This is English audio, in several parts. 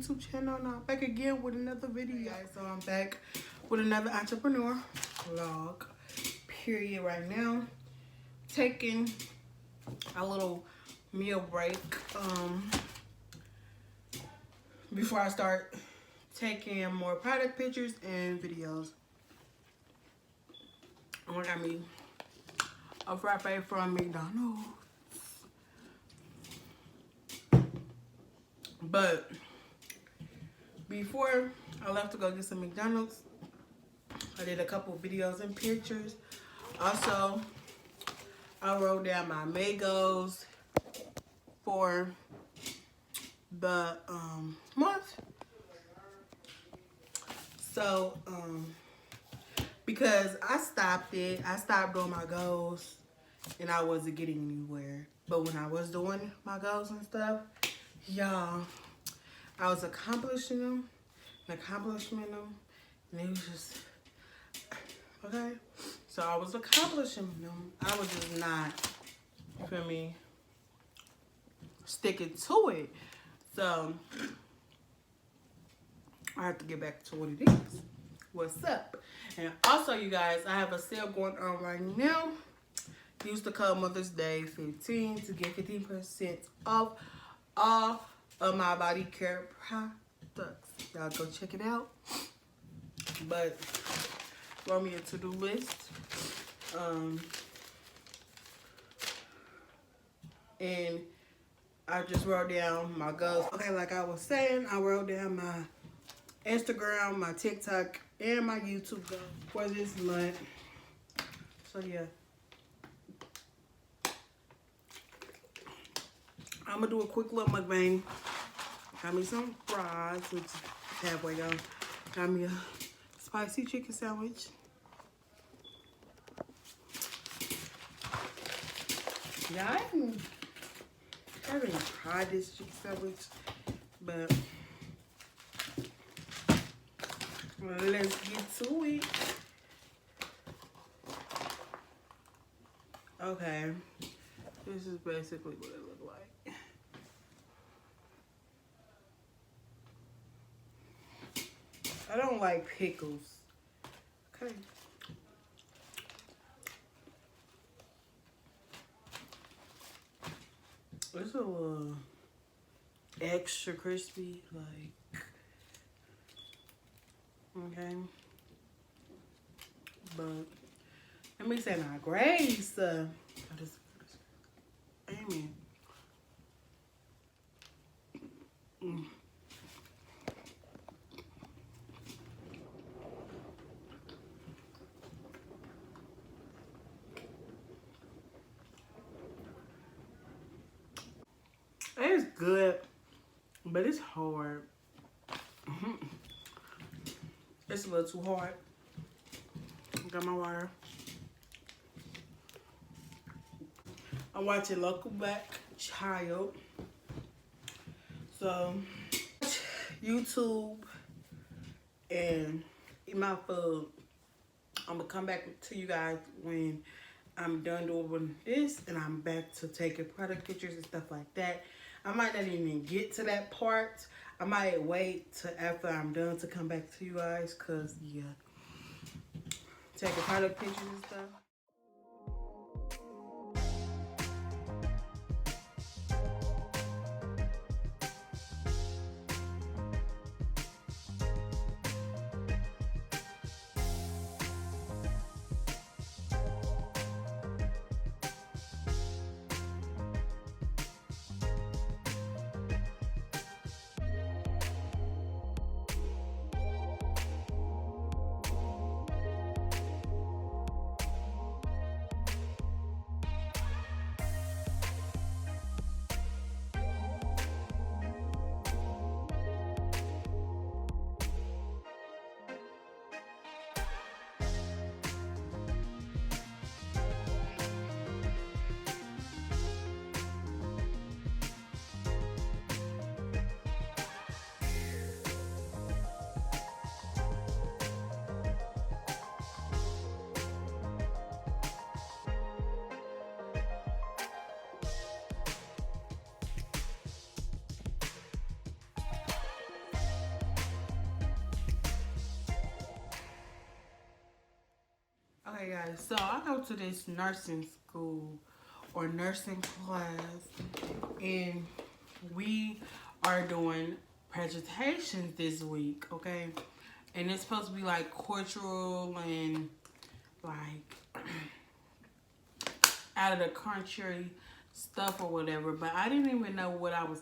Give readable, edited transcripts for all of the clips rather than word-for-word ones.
YouTube channel. Now I'm back again with another video. Guys, so I'm back with another entrepreneur vlog. Period. Right now, taking a little meal break. Before I start taking more product pictures and videos. I got me a frappe from McDonald's. But before I left to go get some McDonald's, I did a couple of videos and pictures. Also, I wrote down my Magos for the month. So, because I stopped doing my goals and I wasn't getting anywhere. But when I was doing my goals and stuff, y'all, I was accomplishing them and and it was just, okay? So I was accomplishing them. I was just not, you feel me, sticking to it. So I have to get back to what it is. What's up? And also, you guys, I have a sale going on right now. Use the code Mother's Day 15 to get 15% off all of my body care products. Y'all go check it out. But throw me a to-do list. And I just wrote down my goals. Okay, like I was saying, I wrote down my Instagram, my TikTok, and my YouTube goals for this month. So yeah. I'm gonna do a quick little mukbang. Got me some fries, which is halfway done. Got me a spicy chicken sandwich. Yeah, I haven't tried this chicken sandwich, but let's get to it. Okay, this is basically what it looked like. I don't like pickles. Okay. It's a little extra crispy, like, okay. But let me say my grace. Amen. It's good, but it's hard. It's a little too hard. Got my water. I'm watching Local Black Child. So, YouTube and eat my food. I'm gonna come back to you guys when I'm done doing this and I'm back to taking product pictures and stuff like that. I might not even get to that part. I might wait till after I'm done to come back to you guys, cause yeah, taking product pictures and stuff. Okay, guys, so I go to this nursing school or nursing class, and we are doing presentations this week, okay? And it's supposed to be like cultural and like out of the country stuff or whatever, but I didn't even know what I was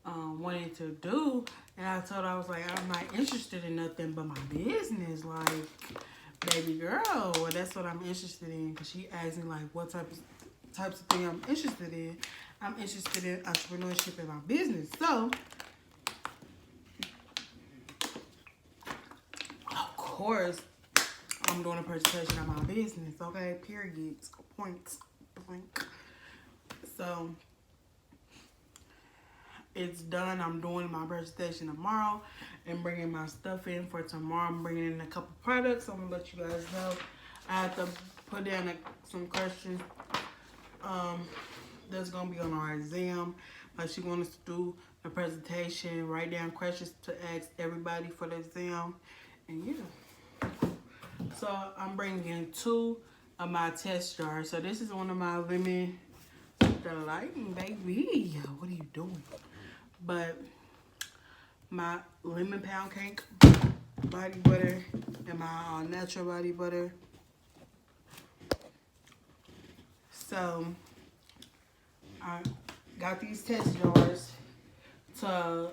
wanting to do, and I told her, I was like, I'm not interested in nothing but my business, like, baby girl, well, that's what I'm interested in, because she asked me like what types of thing I'm interested in. I'm interested in entrepreneurship in my business. So of course I'm doing a presentation of my business, okay, periods, points blank. So it's done. I'm doing my presentation tomorrow and bringing my stuff in for tomorrow. I'm bringing in a couple products. I'm gonna let you guys know. I have to put down some questions that's gonna be on our exam. She wants us to do a presentation, write down questions to ask everybody for the exam, and yeah. So I'm bringing in 2 of my test jars. So this is one of my lemon delight, baby. What are you doing? But my lemon pound cake body butter and my natural body butter. So I got these test jars to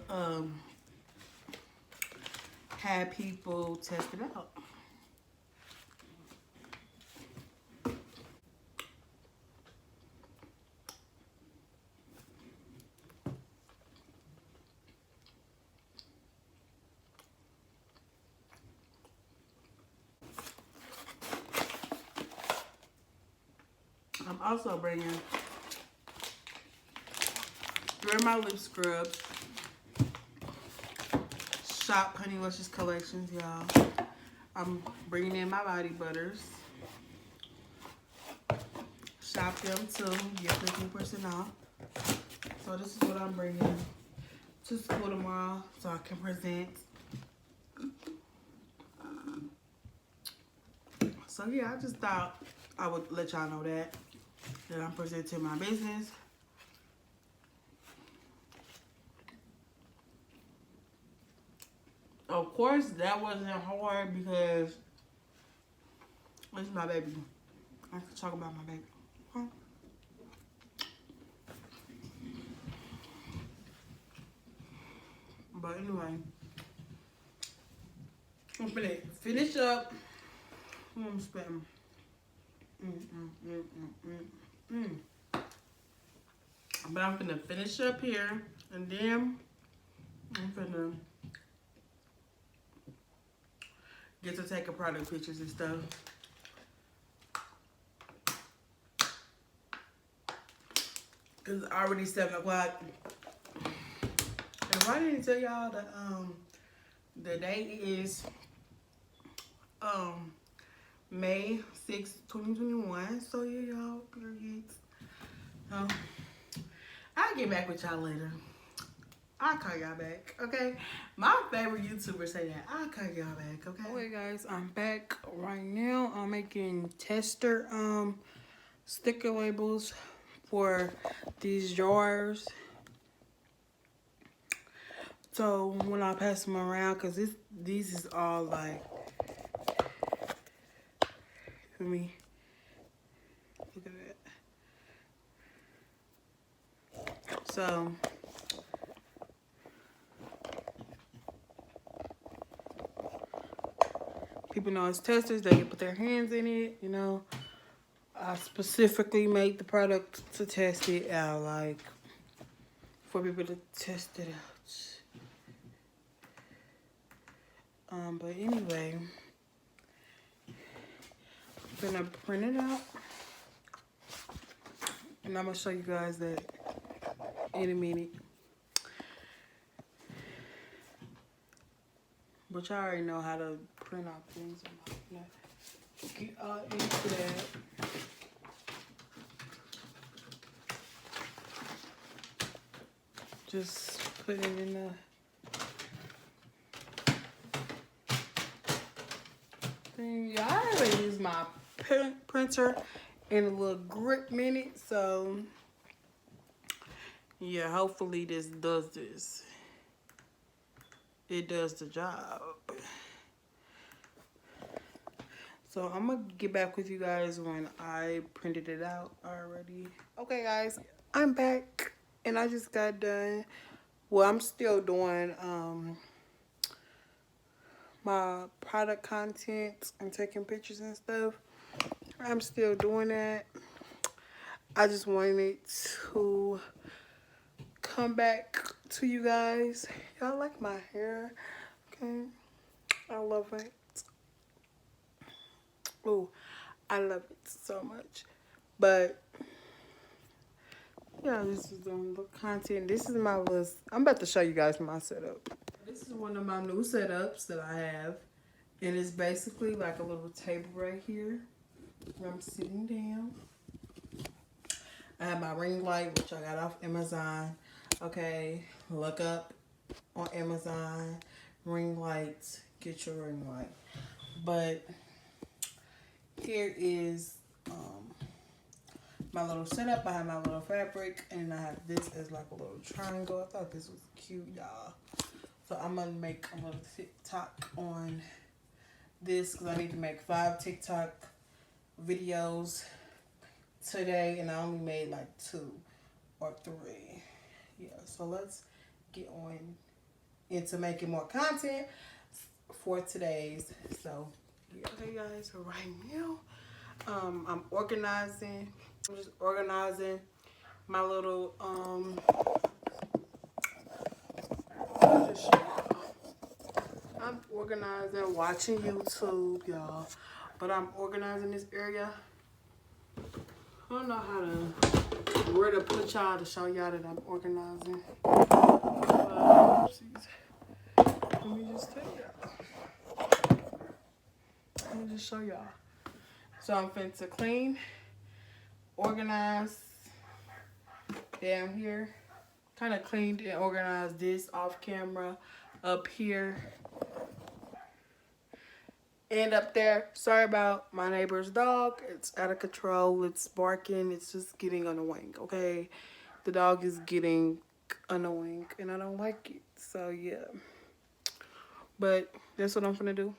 have people test it out. I'm also bringing 3 of my lip scrubs. Shop Honeylushescollections, y'all. I'm bringing in my body butters. Shop them too. Get 15% off. So this is what I'm bringing to school tomorrow so I can present. So yeah, I just thought I would let y'all know that I'm presenting my business. Of course, that wasn't hard because it's my baby. I can talk about my baby. Huh? But anyway, I'm gonna finish up. I'm spitting. But I'm gonna finish up here, and then I'm gonna get to taking product pictures and stuff. Cause it's already 7 o'clock. And why didn't I tell y'all that the date is May 6, 2021. So yeah, y'all, periods. I'll get back with y'all later. I'll call y'all back, okay? My favorite YouTubers say that. I'll call y'all back, okay? Okay, guys, I'm back right now. I'm making tester sticker labels for these jars. So when I pass them around, because these is all like, for me, look at that. So people know it's testers, they can put their hands in it, you know. I specifically made the product to test it out, like, for people to test it out. But anyway, I'm gonna print it out, and I'm gonna show you guys that in a minute. But y'all already know how to print out things. I'm not gonna get all into that. Just put it in the thing. Yeah, I already use my printer and a little grip minute. So yeah, hopefully this does this. It does the job. So I'm gonna get back with you guys when I printed it out already. Okay guys, I'm back and I just got done. Well, I'm still doing my product content and taking pictures and stuff. I'm still doing that. I just wanted to come back to you guys. Y'all like my hair? Okay, I love it. Oh, I love it so much. But yeah, this is the content. This is my list. I'm about to show you guys my setup. This is one of my new setups that I have. And it's basically like a little table right here where I'm sitting down. I have my ring light, which I got off Amazon. Okay, look up on Amazon, ring lights, get your ring light. But here is my little setup. I have my little fabric, and I have this as like a little triangle. I thought this was cute, y'all. So I'm gonna make a little TikTok on this because I need to make 5 TikTok videos today, and I only made like 2 or 3. Yeah, so let's get on into making more content for today's. So yeah. Okay guys, so right now I'm organizing. I'm just organizing my little I'm organizing, watching YouTube, y'all. But I'm organizing this area. I don't know where to put y'all to show y'all that I'm organizing. Let me just tell y'all. Let me just show y'all. So I'm finna clean, organize down here. Kind of cleaned and organized this off camera up here. And up there, sorry about my neighbor's dog. It's out of control. It's barking. It's just getting annoying, okay? The dog is getting annoying, and I don't like it. So, yeah. But that's what I'm gonna do.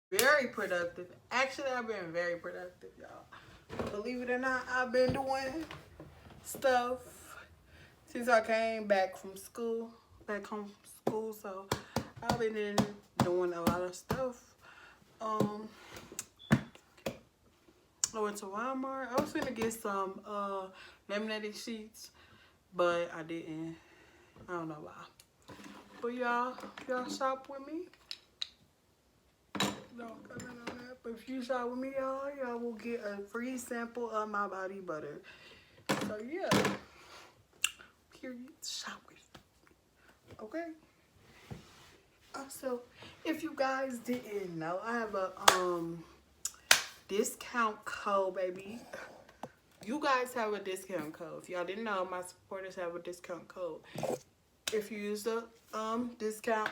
Very productive. Actually, I've been very productive, y'all. Believe it or not, I've been doing stuff since I came back from school, back home from school. So I've been doing a lot of stuff. I went to Walmart. I was gonna get some laminated sheets, but I didn't. I don't know why. But y'all shop with me. Don't comment on that. But if you shop with me, y'all will get a free sample of my body butter. So yeah. Period. Shop with me. Okay. Also, if you guys didn't know, I have a discount code, baby. You guys have a discount code. If y'all didn't know, my supporters have a discount code. If you use the discount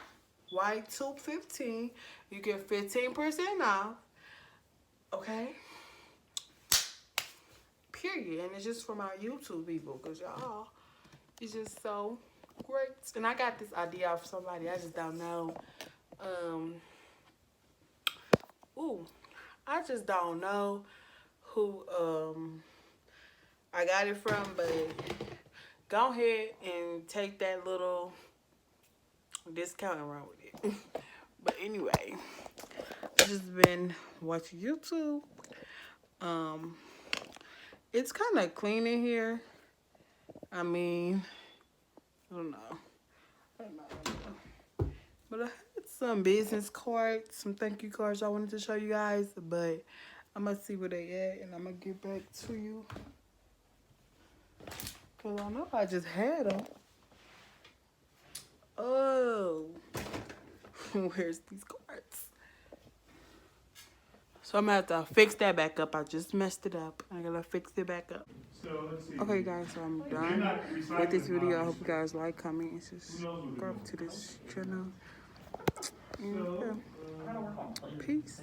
Y215, you get 15% off. Okay? Period. And it's just for my YouTube people, because y'all, it's just so great. And I got this idea off somebody. I just don't know. I just don't know who I got it from, but go ahead and take that little discount and run with it. But anyway, I've just been watching YouTube. It's kind of clean in here. I mean, I don't know. But I had some business cards, some thank you cards I wanted to show you guys, but I'm going to see where they at, and I'm going to get back to you. Because I know I just had them. Oh. Where's these cards? So I'm going to have to fix that back up. I just messed it up. I got to fix it back up. So let's see. Okay, guys, so I'm done with this video. I hope you guys like, comment, and subscribe to this channel. And, yeah. Peace.